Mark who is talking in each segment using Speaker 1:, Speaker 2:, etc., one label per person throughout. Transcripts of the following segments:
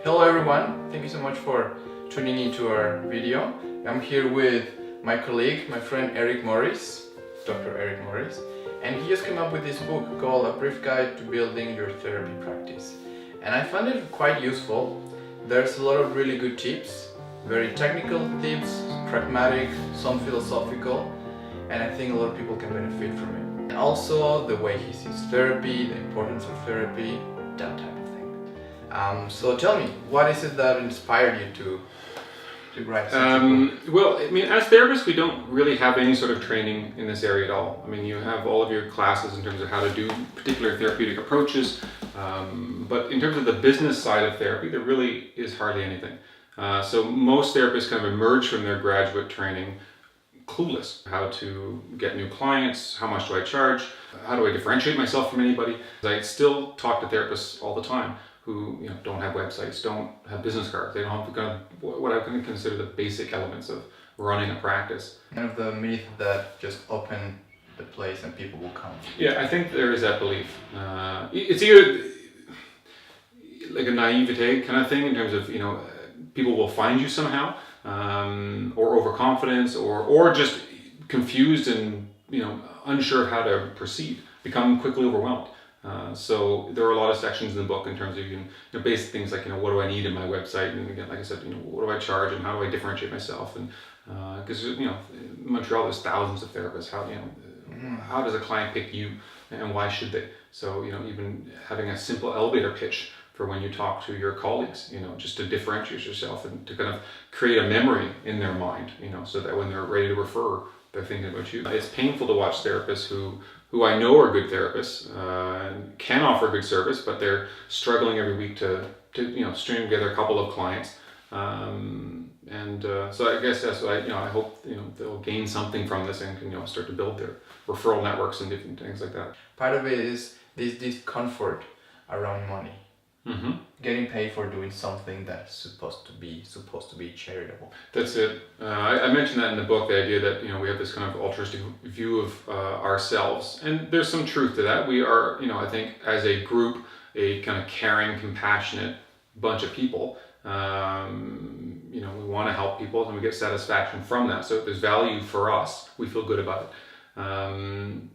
Speaker 1: Hello everyone, thank you so much for tuning into our video. I'm here with my colleague, my friend Eric Morris, Dr. Eric Morris, and he just came up with this book called A Brief Guide to Building Your Therapy Practice. And I found it quite useful. There's a lot of really good tips, very technical tips, pragmatic, some philosophical, and I think a lot of people can benefit from it. And also the way he sees therapy, the importance of therapy, that type of thing. So tell me, what is it that inspired you to write such a book?
Speaker 2: Well, I mean, as therapists, we don't really have any sort of training in this area at all. I mean, you have all of your classes in terms of how to do particular therapeutic approaches, but in terms of the business side of therapy, there really is hardly anything. So most therapists kind of emerge from their graduate training clueless. How to get new clients, how much do I charge, how do I differentiate myself from anybody? I still talk to therapists all the time who don't have websites, don't have business cards, they don't have kind of what I can consider the basic elements of running a practice.
Speaker 1: Kind of the myth that just open the place and people will come.
Speaker 2: Yeah, I think there is that belief. It's either like a naivete kind of thing in terms of people will find you somehow, or overconfidence, or just confused and unsure of how to proceed, become quickly overwhelmed. So there are a lot of sections in the book in terms of basic things like what do I need in my website, and again, like I said, what do I charge and how do I differentiate myself, and because in Montreal there's thousands of therapists. How does a client pick you, and why should they? So even having a simple elevator pitch for when you talk to your colleagues, just to differentiate yourself and to kind of create a memory in their mind, so that when they're ready to refer, they're thinking about you. It's painful to watch therapists who I know are good therapists, and can offer good service, but they're struggling every week to string together a couple of clients. So I guess that's what I hope they'll gain something from this and can start to build their referral networks and different things like that.
Speaker 1: Part of it is this discomfort around money. Mm-hmm. Getting paid for doing something that's supposed to be charitable.
Speaker 2: That's it. I mentioned that in the book, the idea that we have this kind of altruistic view of ourselves, and there's some truth to that. We are, I think, as a group, a kind of caring, compassionate bunch of people. We want to help people, and we get satisfaction from that. So if there's value for us, we feel good about it.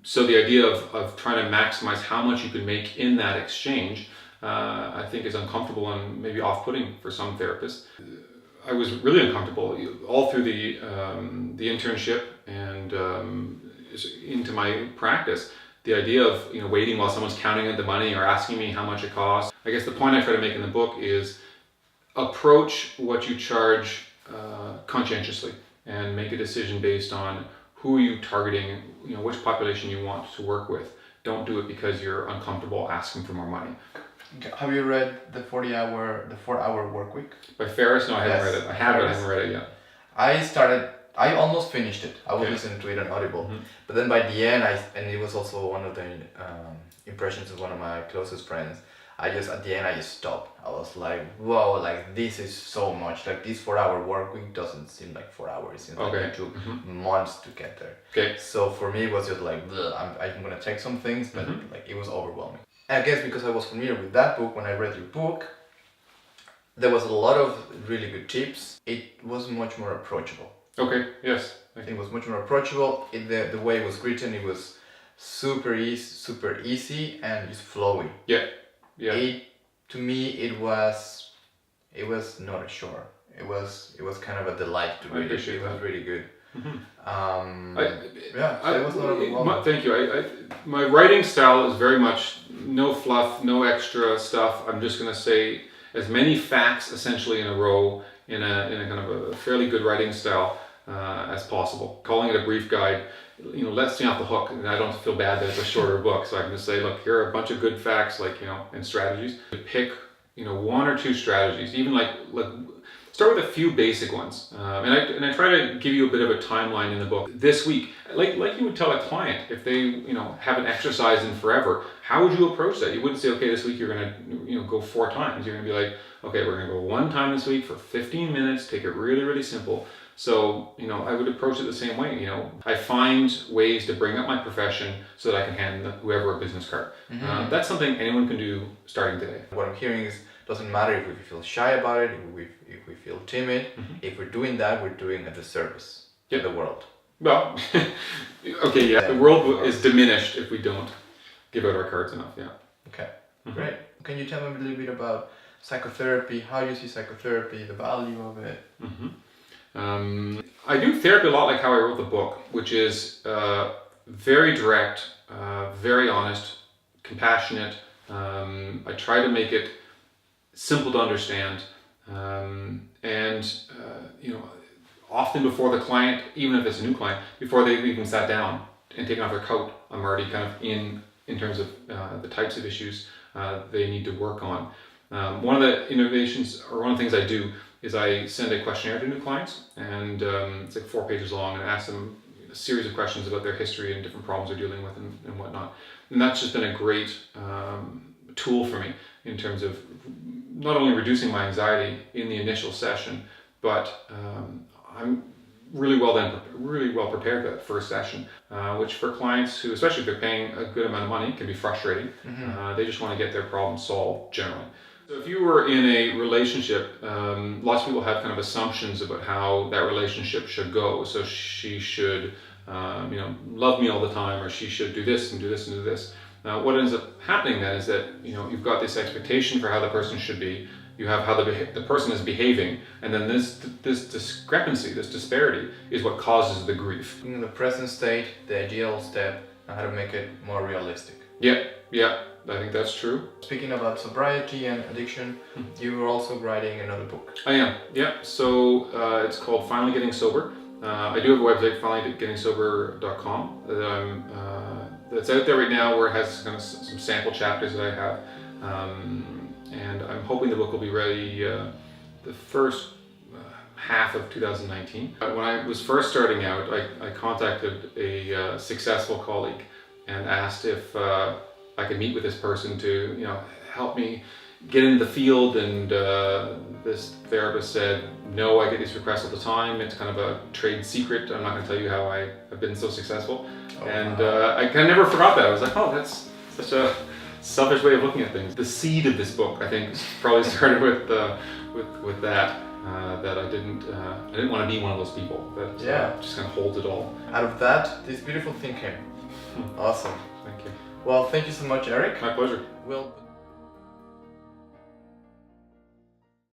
Speaker 2: So the idea of trying to maximize how much you can make in that exchange, I think is uncomfortable and maybe off-putting for some therapists. I was really uncomfortable all through the internship and into my practice. The idea of waiting while someone's counting out the money or asking me how much it costs. I guess the point I try to make in the book is approach what you charge conscientiously and make a decision based on who are you targeting, which population you want to work with. Don't do it because you're uncomfortable asking for more money.
Speaker 1: Have you read the 4-hour work week?
Speaker 2: By Ferris? No, I haven't read it. I haven't read it yet.
Speaker 1: I almost finished it. I was listening to it on Audible. Mm-hmm. But then by the end, and it was also one of the impressions of one of my closest friends, at the end I just stopped. I was like, whoa, like this is so much. Like this 4-hour work week doesn't seem like 4 hours. It seems like it took months to get there.
Speaker 2: Okay.
Speaker 1: So for me, it was just like, I'm gonna check some things, but like it was overwhelming. I guess because I was familiar with that book, when I read your book, there was a lot of really good tips. It was much more approachable.
Speaker 2: Okay, yes.
Speaker 1: I think it was much more approachable. The way it was written, it was super easy and just flowy.
Speaker 2: Yeah.
Speaker 1: To me, it was not a chore. It was kind of a delight to read it. It was really good. Mm-hmm. It was not overwhelming.
Speaker 2: Thank you. My writing style is very much no fluff, no extra stuff. I'm just going to say as many facts essentially in a row in a kind of a fairly good writing style as possible. Calling it a brief guide, lets me off the hook, and I don't feel bad that it's a shorter book. So I can just say, look, here are a bunch of good facts, and strategies. Pick, one or two strategies, even like start with a few basic ones, and I try to give you a bit of a timeline in the book. This week, like you would tell a client if they haven't exercised in forever, how would you approach that? You wouldn't say, okay, this week you're gonna go 4 times. You're gonna be like, okay, we're gonna go 1 time this week for 15 minutes. Take it really, really simple. So I would approach it the same way. I find ways to bring up my profession so that I can hand whoever a business card. Mm-hmm. That's something anyone can do starting today.
Speaker 1: What I'm hearing is Doesn't matter if we feel shy about it, if we feel timid. If we're doing that, we're doing a disservice to the world.
Speaker 2: Well, okay, yeah, the world is diminished if we don't give out our cards enough, yeah.
Speaker 1: Okay, great. Can you tell me a little bit about psychotherapy, how you see psychotherapy, the value of it?
Speaker 2: I do therapy a lot like how I wrote the book, which is very direct, very honest, compassionate. I try to make it simple to understand, and you know, often before the client, even if it's a new client, before they've even sat down and taken off their coat, I'm already kind of in terms of the types of issues they need to work on. One of the innovations, or one of the things I do, is I send a questionnaire to new clients, and it's like 4 pages long, and ask them a series of questions about their history and different problems they're dealing with and whatnot. And that's just been a great tool for me in terms of not only reducing my anxiety in the initial session, but I'm really well prepared for that first session, which for clients who, especially if they're paying a good amount of money, can be frustrating. They just want to get their problem solved generally. So if you were in a relationship, lots of people have kind of assumptions about how that relationship should go. So she should, love me all the time, or she should do this and do this and do this. Now, what ends up happening then is that you've got this expectation for how the person should be. You have how the person is behaving, and then this discrepancy, this disparity, is what causes the grief.
Speaker 1: In the present state, the ideal step, and how to make it more realistic.
Speaker 2: Yeah, I think that's true.
Speaker 1: Speaking about sobriety and addiction, you are also writing another book.
Speaker 2: I am, yeah. So it's called Finally Getting Sober. I do have a website, finallygettingsober.com, that's out there right now, where it has kind of some sample chapters that I have. And I'm hoping the book will be ready the first half of 2019. When I was first starting out, I contacted a successful colleague and asked if I could meet with this person to help me get into the field, and this therapist said, no, I get these requests all the time, it's kind of a trade secret, I'm not going to tell you how I have been so successful. I kind of never forgot that. I was like, oh, that's such a selfish way of looking at things. The seed of this book, I think, probably started with that. That I didn't want to be one of those people that just kind of holds it all.
Speaker 1: Out of that, this beautiful thing came. Awesome.
Speaker 2: Thank you.
Speaker 1: Well, thank you so much, Eric.
Speaker 2: My pleasure.
Speaker 1: We'll